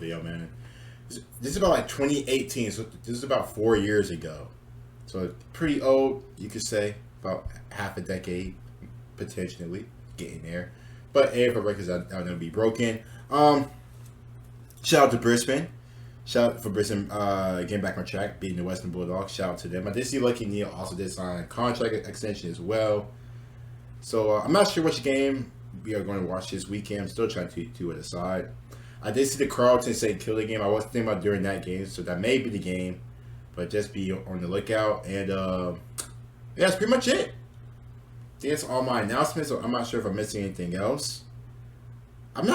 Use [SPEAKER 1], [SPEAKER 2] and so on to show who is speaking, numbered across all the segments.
[SPEAKER 1] video, man. This is about like 2018, so this is about 4 years ago. So pretty old, you could say, about half a decade, potentially getting there. But AFL records are going to be broken. Shout out to Brisbane. Shout out for Brisbane getting back on track, beating the Western Bulldogs. Shout out to them. I did see Lucky Neal also did sign a contract extension as well. So I'm not sure which game we are going to watch this weekend. I'm still trying to decide. I did see the Carlton St. Kilda game. I was thinking about during that game, so that may be the game. But just be on the lookout. And yeah, that's pretty much it. That's all my announcements. So I'm not sure if I'm missing anything else. I'm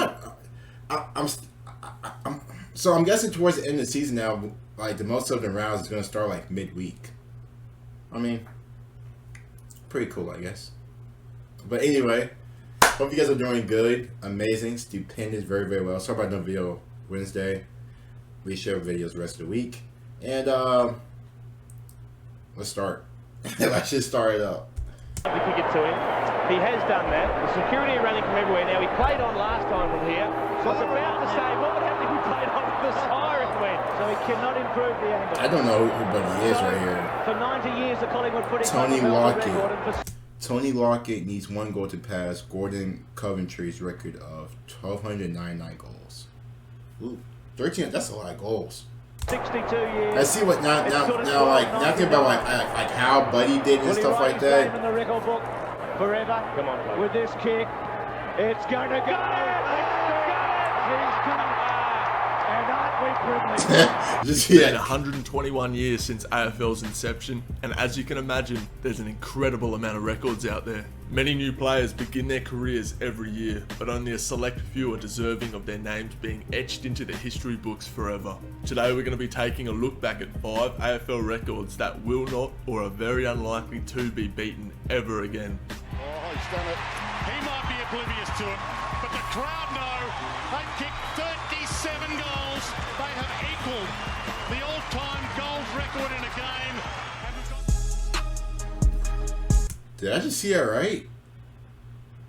[SPEAKER 1] guessing towards the end of the season now, like the most of the rounds is going to start like midweek. I mean, pretty cool, I guess. But anyway, hope you guys are doing good, amazing, stupendous, very, very well. Sorry about no video Wednesday. We share videos the rest of the week. And let's start. Let's just start it up.
[SPEAKER 2] The kick it to him. He has done that. The security are running from everywhere. Now he played on last time from here. So it's about to say, what would happen if he played on the siren went? So he cannot improve the angle.
[SPEAKER 1] I don't know who he is right here.
[SPEAKER 2] For 90 years, the Collingwood put it
[SPEAKER 1] Tony Lockett. Tony Lockett needs one goal to pass Gordon Coventry's record of 1,299 goals. Ooh, 13. That's a lot of goals.
[SPEAKER 2] 62 years.
[SPEAKER 1] I see what now like nothing about like how Buddy did and stuff like that.
[SPEAKER 2] In the record book forever. Come on, buddy. With this kick, it's going to go. He's come. And aren't we privileged?
[SPEAKER 3] It's been 121 years since AFL's inception, and as you can imagine, there's an incredible amount of records out there. Many new players begin their careers every year, but only a select few are deserving of their names being etched into the history books forever. Today we're going to be taking a look back at 5 AFL records that will not or are very unlikely to be beaten ever again.
[SPEAKER 4] Oh, he's done it. He might be oblivious to it, but the crowd know. They've kicked 37 goals. They have equalled the all-time goals record in a game.
[SPEAKER 1] Did I just see that right?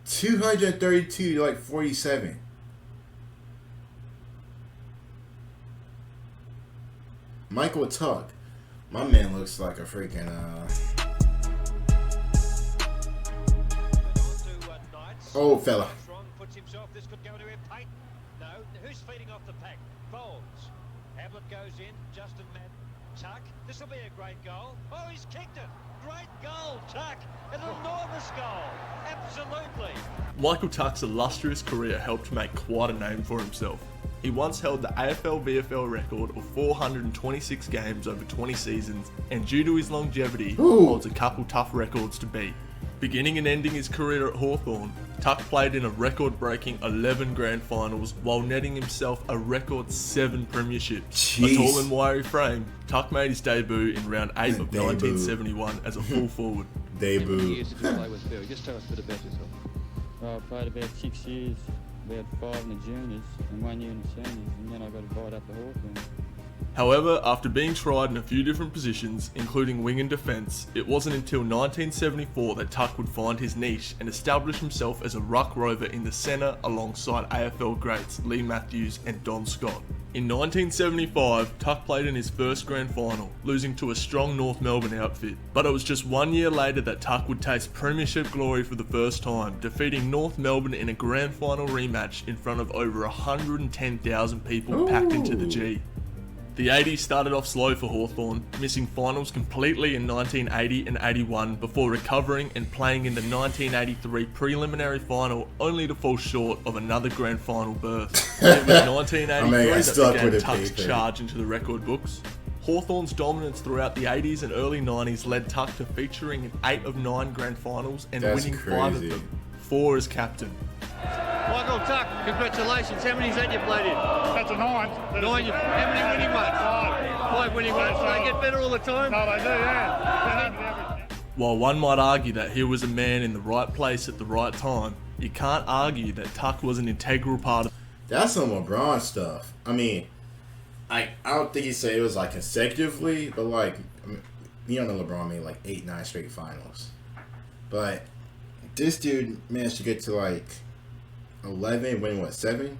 [SPEAKER 1] 232 to like 47. Michael Tuck. My man looks like a freaking old fella.
[SPEAKER 5] Puts himself. This could go to him. Payton. No. Who's feeding off the pack? Folds. Hamlet goes in. Justin Madden. Tuck. This will be a great goal. Oh, he's kicked it. Great goal, Tuck. An enormous goal. Absolutely.
[SPEAKER 3] Michael Tuck's illustrious career helped make quite a name for himself. He once held the AFL VFL record of 426 games over 20 seasons, and due to his longevity, holds a couple tough records to beat. Beginning and ending his career at Hawthorn, Tuck played in a record-breaking 11 grand finals while netting himself a record 7 premierships.
[SPEAKER 1] Jeez.
[SPEAKER 3] A tall and wiry frame, Tuck made his debut in round 8 of 1971 as a full forward.
[SPEAKER 1] Debut.
[SPEAKER 6] Years did you play with Phil? Just tell us a bit about yourself.
[SPEAKER 7] I played about 6 years, about 5 in the juniors and 1 year in the seniors, and then I got invited up to Hawthorn.
[SPEAKER 3] However, after being tried in a few different positions, including wing and defence, it wasn't until 1974 that Tuck would find his niche and establish himself as a ruck rover in the centre alongside AFL greats Lee Matthews and Don Scott. In 1975, Tuck played in his first grand final, losing to a strong North Melbourne outfit. But it was just 1 year later that Tuck would taste premiership glory for the first time, defeating North Melbourne in a grand final rematch in front of over 110,000 people packed into the G. The 80s started off slow for Hawthorn, missing finals completely in 1980 and 81 before recovering and playing in the 1983 preliminary final only to fall short of another grand final berth. It was 1983 that began Tuck's charge into the record books. Hawthorn's dominance throughout the 80s and early 90s led Tuck to featuring in 8 of 9 grand finals and winning 5 of them, 4 as captain.
[SPEAKER 6] Michael Tuck, congratulations. How many had you played in?
[SPEAKER 4] That's a 9.
[SPEAKER 6] How many winning ones? 5 winning ones. So they get better all the time?
[SPEAKER 4] No, they do, yeah.
[SPEAKER 3] While one might argue that he was a man in the right place at the right time, you can't argue that Tuck was an integral part of...
[SPEAKER 1] That's some LeBron stuff. I mean, I don't think he said it was like consecutively, but like, I mean, you don't know LeBron made like 8-9 straight finals. But this dude managed to get to like 11, winning what, 7?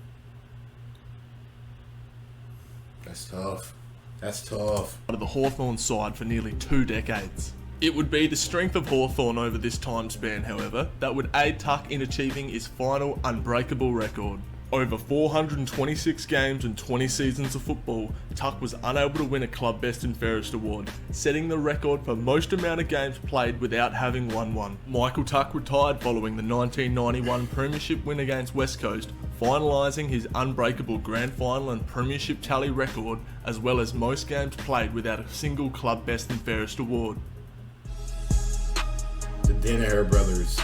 [SPEAKER 1] That's tough. That's tough.
[SPEAKER 3] Of the Hawthorn side for nearly 2 decades. It would be the strength of Hawthorn over this time span, however, that would aid Tuck in achieving his final unbreakable record. Over 426 games and 20 seasons of football, Tuck was unable to win a Club Best and Fairest award, setting the record for most amount of games played without having won one. Michael Tuck retired following the 1991 Premiership win against West Coast, finalising his unbreakable Grand Final and Premiership tally record, as well as most games played without a single Club Best and Fairest award.
[SPEAKER 1] The Daenery Brothers.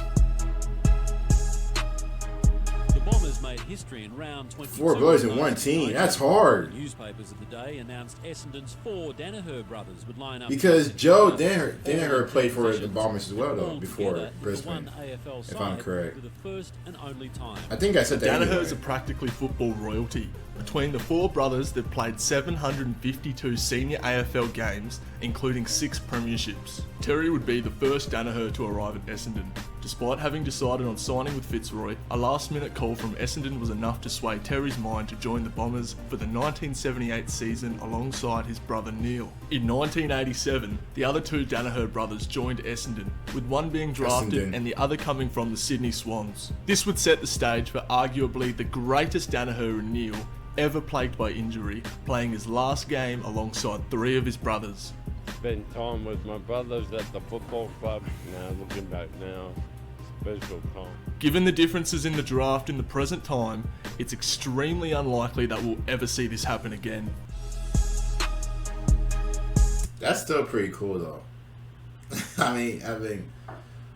[SPEAKER 8] Bombers made history in round 22.
[SPEAKER 1] 4 brothers in one team. That's hard.
[SPEAKER 8] Newspapers of the day announced Essendon's 4 Daenery brothers would line up
[SPEAKER 1] because Joe Daenery played for the Bombers as well, though, before Brisbane. If I'm correct.
[SPEAKER 8] For the first and only time.
[SPEAKER 1] I think I said that.
[SPEAKER 3] Danaher's are practically football royalty. Between the 4 brothers, they've played 752 senior AFL games, including 6 premierships. Terry would be the first Danaher to arrive at Essendon. Despite having decided on signing with Fitzroy, a last-minute call from Essendon was enough to sway Terry's mind to join the Bombers for the 1978 season alongside his brother Neil. In 1987, the other 2 Danaher brothers joined Essendon, with one being drafted and the other coming from the Sydney Swans. This would set the stage for arguably the greatest Danaher and Neil ever plagued by injury, playing his last game alongside 3 of his brothers.
[SPEAKER 9] Spent time with my brothers at the football club. Now looking back now, special time.
[SPEAKER 3] Given the differences in the draft in the present time, it's extremely unlikely that we'll ever see this happen again.
[SPEAKER 1] That's still pretty cool though. I mean, having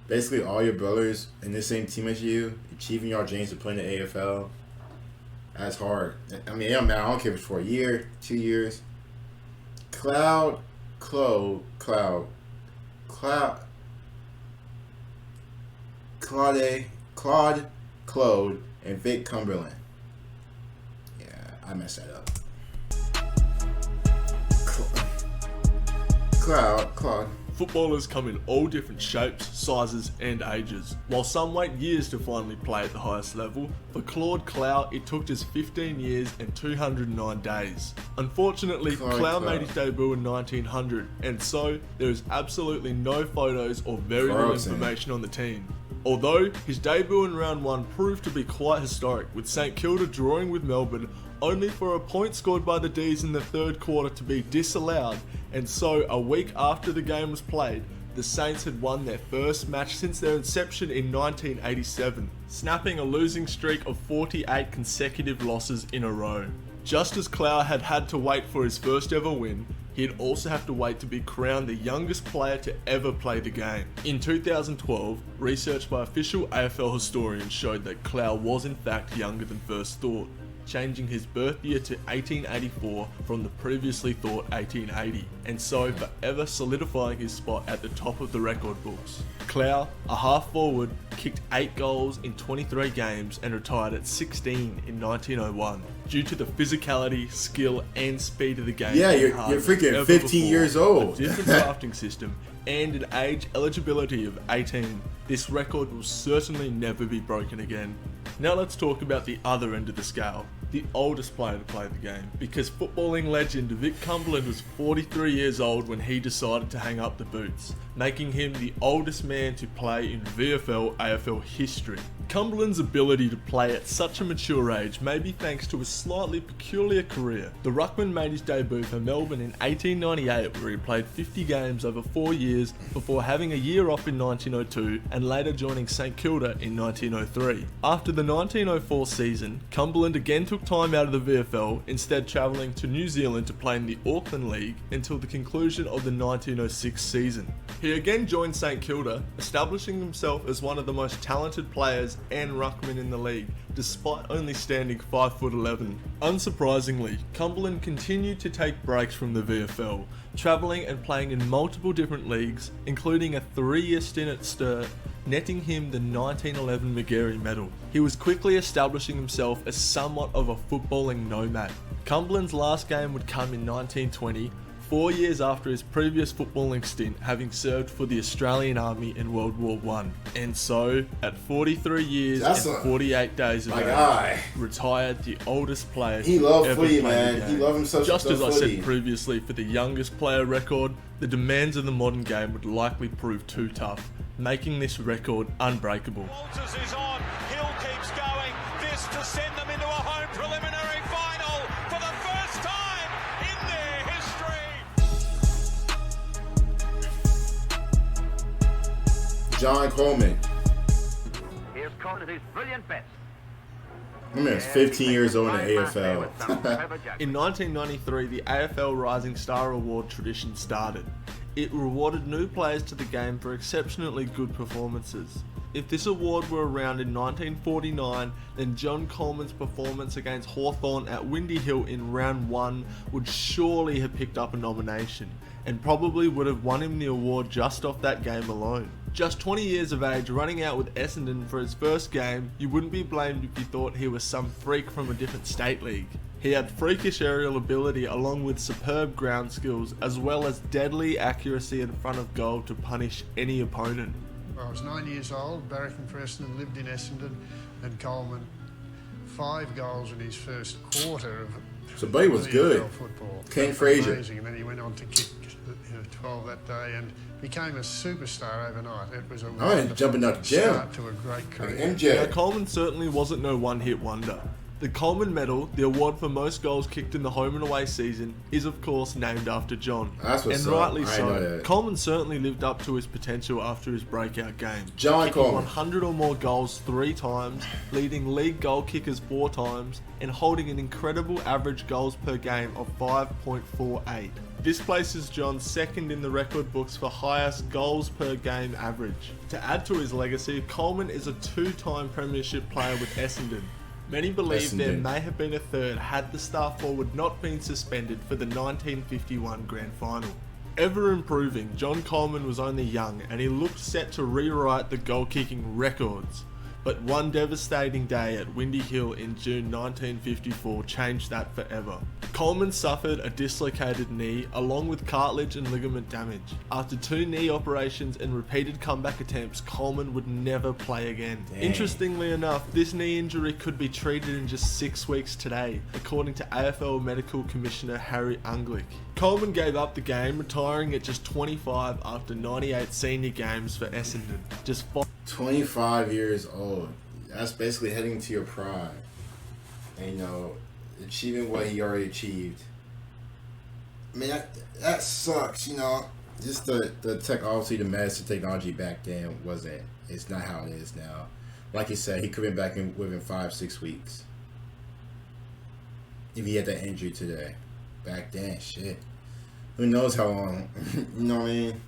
[SPEAKER 1] basically all your brothers in the same team as you, achieving your dreams to play in the AFL. That's hard. I mean, yeah, man, I don't care if it's for a year, 2 years. Claude, Claude, and Vic Cumberland. Yeah, I messed that up. Claude.
[SPEAKER 3] Footballers come in all different shapes, sizes and ages. While some wait years to finally play at the highest level, for Claude Clow it took just 15 years and 209 days. Unfortunately, Clow made his debut in 1900, and so there is absolutely no photos or very little information on the team. Although his debut in round 1 proved to be quite historic, with St Kilda drawing with Melbourne only for a point scored by the D's in the 3rd quarter to be disallowed, and so a week after the game was played, the Saints had won their first match since their inception in 1987, snapping a losing streak of 48 consecutive losses in a row. Just as Clow had had to wait for his first ever win, he'd also have to wait to be crowned the youngest player to ever play the game. In 2012, research by official AFL historians showed that Clow was in fact younger than first thought, changing his birth year to 1884 from the previously thought 1880, and so forever solidifying his spot at the top of the record books. Clow, a half forward, kicked 8 goals in 23 games and retired at 16 in 1901 due to the physicality, skill and speed of the game.
[SPEAKER 1] Yeah, you're freaking 15 years old.
[SPEAKER 3] A different drafting system and an age eligibility of 18. This record will certainly never be broken again. Now let's talk about the other end of the scale, the oldest player to play the game, because footballing legend Vic Cumberland was 43 years old when he decided to hang up the boots, making him the oldest man to play in VFL AFL history. Cumberland's ability to play at such a mature age may be thanks to a slightly peculiar career. The ruckman made his debut for Melbourne in 1898, where he played 50 games over 4 years before having a year off in 1902 and later joining St Kilda in 1903. After the 1904 season, Cumberland again took time out of the VFL, instead travelling to New Zealand to play in the Auckland League until the conclusion of the 1906 season. He again joined St Kilda, establishing himself as one of the most talented players and ruckman in the league, despite only standing 5'11". Unsurprisingly, Cumberland continued to take breaks from the VFL, travelling and playing in multiple different leagues, including a 3-year stint at Sturt, netting him the 1911 Magarey medal. He was quickly establishing himself as somewhat of a footballing nomad. Cumberland's last game would come in 1920, 4 years after his previous footballing stint, having served for the Australian Army in World War I. And so, at 43 years and 48 days of age, retired the oldest player
[SPEAKER 1] he loved
[SPEAKER 3] ever
[SPEAKER 1] footy,
[SPEAKER 3] played
[SPEAKER 1] man.
[SPEAKER 3] the game.
[SPEAKER 1] He loved himself.
[SPEAKER 3] Just as I
[SPEAKER 1] footy.
[SPEAKER 3] said previously, for the youngest player record, the demands of the modern game would likely prove too tough, making this record unbreakable.
[SPEAKER 4] Walters is on. Hill keeps going. This to send them into a home preliminary final for the first time in their history.
[SPEAKER 1] John Coleman.
[SPEAKER 6] Here's Coleman at his brilliant best.
[SPEAKER 1] My man's 15 years old in the AFL.
[SPEAKER 3] In 1993, the AFL Rising Star Award tradition started. It rewarded new players to the game for exceptionally good performances. If this award were around in 1949, then John Coleman's performance against Hawthorn at Windy Hill in round 1 would surely have picked up a nomination, and probably would have won him the award just off that game alone. Just 20 years of age, running out with Essendon for his first game, you wouldn't be blamed if you thought he was some freak from a different state league. He had freakish aerial ability along with superb ground skills, as well as deadly accuracy in front of goal to punish any opponent.
[SPEAKER 10] I was 9 years old, barracking for Essendon, lived in Essendon, and Coleman 5 goals in his first quarter of
[SPEAKER 1] so Buddy was good.
[SPEAKER 10] Football.
[SPEAKER 1] King Fraser.
[SPEAKER 10] Amazing, and then he went on to kick 12 that day and became a superstar overnight. It was a
[SPEAKER 1] jumping out the gym.
[SPEAKER 10] Start to a great career.
[SPEAKER 1] Like MJ.
[SPEAKER 3] Now, Coleman certainly wasn't no one-hit wonder. The Coleman Medal, the award for most goals kicked in the home and away season, is of course named after John.
[SPEAKER 1] That's what's
[SPEAKER 3] and
[SPEAKER 1] up.
[SPEAKER 3] rightly
[SPEAKER 1] I
[SPEAKER 3] so.
[SPEAKER 1] know that.
[SPEAKER 3] Coleman certainly lived up to his potential after his breakout game.
[SPEAKER 1] John
[SPEAKER 3] kicking
[SPEAKER 1] Coleman.
[SPEAKER 3] 100 or more goals 3 times, leading league goal kickers 4 times, and holding an incredible average goals per game of 5.48. This places John second in the record books for highest goals per game average. To add to his legacy, Coleman is a 2-time premiership player with Essendon. Many believe there may have been a third had the star forward not been suspended for the 1951 Grand Final. Ever improving, John Coleman was only young and he looked set to rewrite the goal-kicking records. But one devastating day at Windy Hill in June 1954 changed that forever. Coleman suffered a dislocated knee along with cartilage and ligament damage. After 2 knee operations and repeated comeback attempts, Coleman would never play again.
[SPEAKER 1] Dang.
[SPEAKER 3] Interestingly enough, this knee injury could be treated in just 6 weeks today, according to AFL Medical Commissioner Harry Unglick. Coleman gave up the game, retiring at just 25 after 98 senior games for Essendon. Just
[SPEAKER 1] 25 years old. That's basically heading to your prime. And, achieving what he already achieved. I mean, that sucks, Just the tech, obviously the medicine technology back then it's not how it is now. Like you said, he could have been back within 5-6 weeks. If he had that injury today. Back then, shit. Who knows how long? You know what I mean?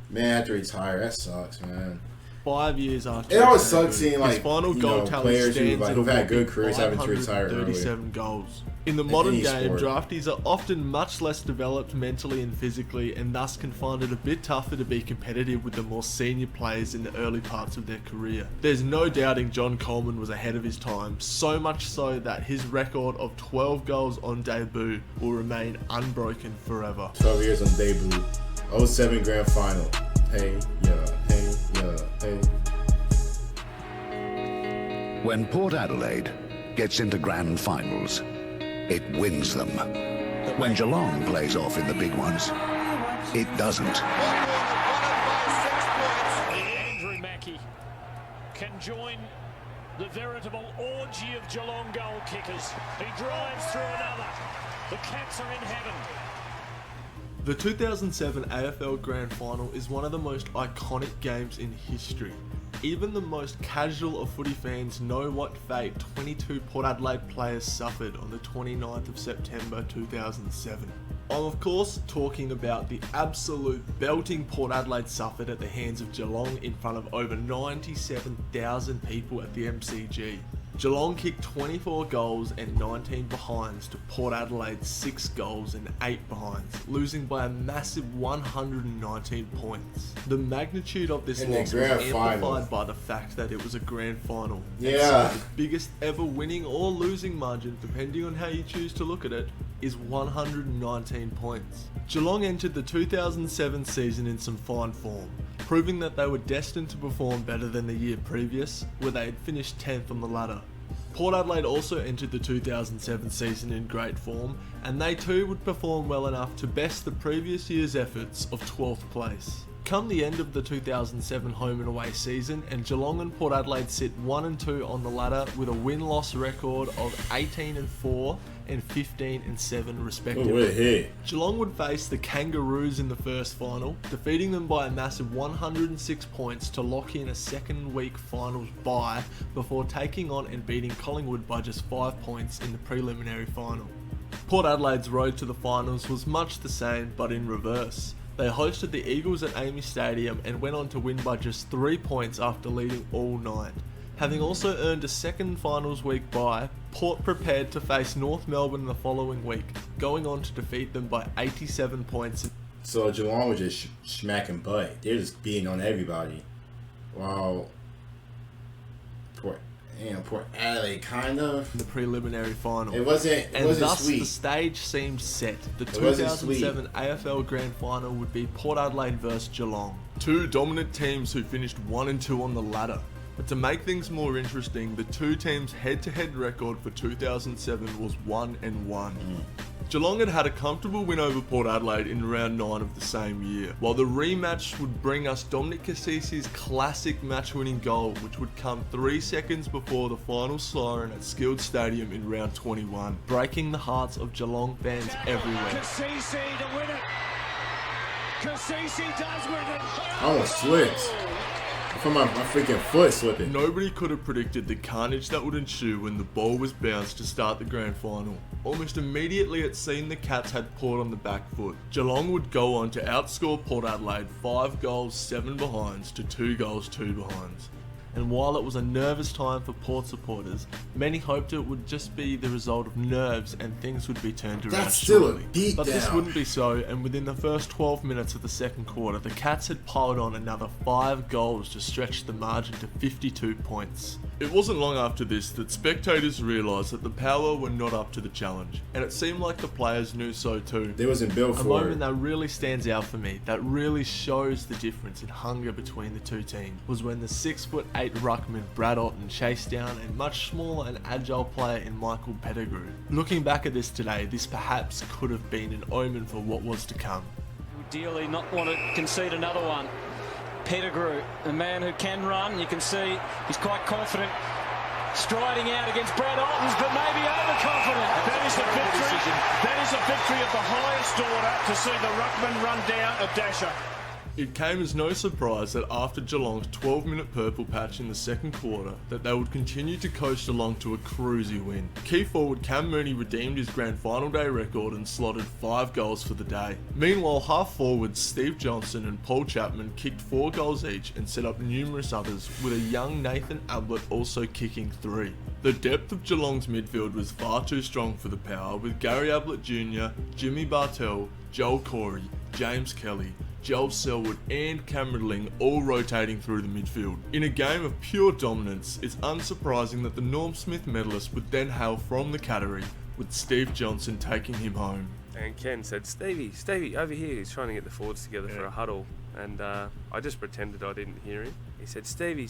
[SPEAKER 1] Man, I have to retire. That sucks, man.
[SPEAKER 3] 5 years after.
[SPEAKER 1] It always sucks seeing
[SPEAKER 3] his final goal tally
[SPEAKER 1] players
[SPEAKER 3] stands
[SPEAKER 1] who've had good careers having to retire early.
[SPEAKER 3] 37 goals. In the modern
[SPEAKER 1] any
[SPEAKER 3] game,
[SPEAKER 1] sport.
[SPEAKER 3] draftees are often much less developed mentally and physically, and thus can find it a bit tougher to be competitive with the more senior players in the early parts of their career. There's no doubting John Coleman was ahead of his time, so much so that his record of 12 goals on debut will remain unbroken forever.
[SPEAKER 1] 12 years on debut. 07 grand final. Hey, hey.
[SPEAKER 11] When Port Adelaide gets into grand finals, it wins them. When Geelong plays off in the big ones, it doesn't.
[SPEAKER 4] Andrew Mackie can join the veritable orgy of Geelong goal kickers. He drives through another. The Cats are in heaven.
[SPEAKER 3] The 2007 AFL Grand Final is one of the most iconic games in history. Even the most casual of footy fans know what fate 22 Port Adelaide players suffered on the 29th of September 2007. I'm of course talking about the absolute belting Port Adelaide suffered at the hands of Geelong in front of over 97,000 people at the MCG. Geelong kicked 24 goals and 19 behinds to Port Adelaide's 6 goals and 8 behinds, losing by a massive 119 points. The magnitude of this loss was amplified by the fact that it was a grand final.
[SPEAKER 1] Yeah.
[SPEAKER 3] So the biggest ever winning or losing margin, depending on how you choose to look at it, is 119 points. Geelong entered the 2007 season in some fine form, proving that they were destined to perform better than the year previous, where they had finished 10th on the ladder. Port Adelaide also entered the 2007 season in great form, and they too would perform well enough to best the previous year's efforts of 12th place. Come the end of the 2007 home and away season, and Geelong and Port Adelaide sit 1 and 2 on the ladder with a win-loss record of 18 and 4 and 15 and 7 respectively. Geelong would face the Kangaroos in the first final, defeating them by a massive 106 points to lock in a second week finals bye before taking on and beating Collingwood by just 5 points in the preliminary final. Port Adelaide's road to the finals was much the same, but in reverse. They hosted the Eagles at Amy Stadium and went on to win by just 3 points after leading all night. Having also earned a second finals week bye, Port prepared to face North Melbourne the following week, going on to defeat them by 87 points.
[SPEAKER 1] So Geelong was just smacking butt. They're just beating on everybody. While Port Adelaide kind of
[SPEAKER 3] the preliminary final.
[SPEAKER 1] It wasn't
[SPEAKER 3] thus
[SPEAKER 1] sweet.
[SPEAKER 3] The stage seemed set. The 2007 AFL Grand Final would be Port Adelaide versus Geelong. Two dominant teams who finished 1 and 2 on the ladder. But to make things more interesting, the two teams' head-to-head record for 2007 was 1 and 1. Geelong had had a comfortable win over Port Adelaide in round 9 of the same year, while the rematch would bring us Dominic Cassisi's classic match-winning goal, which would come 3 seconds before the final siren at Skilled Stadium in round 21, breaking the hearts of Geelong fans everywhere.
[SPEAKER 4] Cassisi to win it. Cassisi does win it.
[SPEAKER 1] I almost slipped. From my freaking foot slipping.
[SPEAKER 3] Nobody could have predicted the carnage that would ensue when the ball was bounced to start the grand final. Almost immediately it seemed the Cats had Port on the back foot. Geelong would go on to outscore Port Adelaide 5 goals, 7 behinds to 2 goals, 2 behinds. And while it was a nervous time for Port supporters, many hoped it would just be the result of nerves and things would be turned around
[SPEAKER 1] That's still a
[SPEAKER 3] shortly.
[SPEAKER 1] beatdown.
[SPEAKER 3] But this wouldn't be so, and within the first 12 minutes of the second quarter, the Cats had piled on another 5 goals to stretch the margin to 52 points. It wasn't long after this that spectators realised that the Power were not up to the challenge, and it seemed like the players knew so too.
[SPEAKER 1] They wasn't built for it.
[SPEAKER 3] A moment that really stands out for me, that really shows the difference in hunger between the two teams, was when the 6'8" ruckman Brad Otten chased down a much smaller and agile player in Michael Pettigrew. Looking back at this today, this perhaps could have been an omen for what was to come.
[SPEAKER 12] Ideally not want to concede another one. Pettigrew, a man who can run, you can see he's quite confident, striding out against Brad Ottens, but maybe overconfident.
[SPEAKER 4] That is a victory. That is a victory of the highest order to see the ruckman run down a dasher.
[SPEAKER 3] It came as no surprise that after Geelong's 12-minute purple patch in the second quarter, that they would continue to coast along to a cruisy win. Key forward Cam Mooney redeemed his grand final day record and slotted 5 goals for the day. Meanwhile, half forwards Steve Johnson and Paul Chapman kicked 4 goals each and set up numerous others, with a young Nathan Ablett also kicking 3. The depth of Geelong's midfield was far too strong for the Power, with Gary Ablett Jr., Jimmy Bartell, Joel Corey, James Kelly, Joel Selwood and Cameron Ling all rotating through the midfield. In a game of pure dominance, it's unsurprising that the Norm Smith medalist would then hail from the Cattery, with Steve Johnson taking him home.
[SPEAKER 13] And Ken said, Stevie, over here. He's trying to get the forwards together for a huddle. And I just pretended I didn't hear him. He said, Stevie.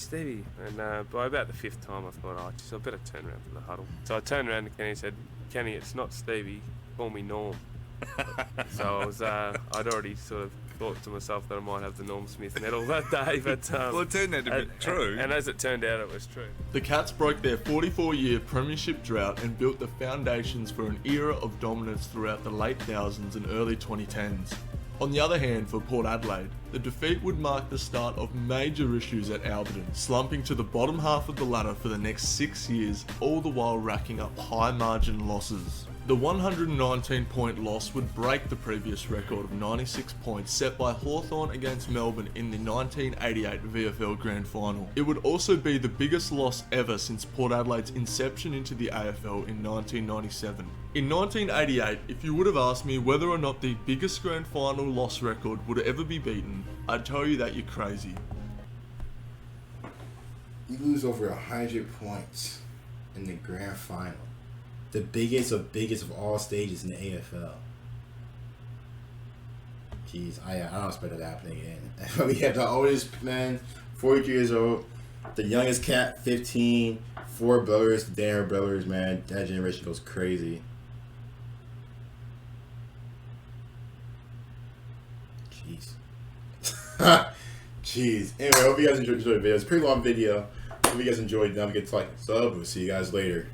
[SPEAKER 13] And by about the 5th time, I thought, I better turn around to the huddle. So I turned around to Kenny and said, Kenny, it's not Stevie, call me Norm. So I'd already sort of thought to myself that I might have the Norm Smith medal that day, but
[SPEAKER 14] well, it turned out to be true.
[SPEAKER 13] And as it turned out, it was true.
[SPEAKER 3] The Cats broke their 44-year premiership drought and built the foundations for an era of dominance throughout the late 2000s and early 2010s. On the other hand, for Port Adelaide, the defeat would mark the start of major issues at Alberton, slumping to the bottom half of the ladder for the next 6 years, all the while racking up high margin losses. The 119-point loss would break the previous record of 96 points set by Hawthorn against Melbourne in the 1988 VFL Grand Final. It would also be the biggest loss ever since Port Adelaide's inception into the AFL in 1997. In 1988, if you would have asked me whether or not the biggest Grand Final loss record would ever be beaten, I'd tell you that you're crazy.
[SPEAKER 1] You lose over 100 points in the Grand Final. The biggest of all stages in the AFL. Jeez, I don't expect that happening again. We have the oldest man, 42 years old. The youngest cat, 15. 4 brothers, the Daenery Brothers, man. That generation goes crazy. Jeez. Jeez. Anyway, I hope you guys enjoyed the video. It's a pretty long video. Hope you guys enjoyed. Don't forget to like and sub. We'll see you guys later.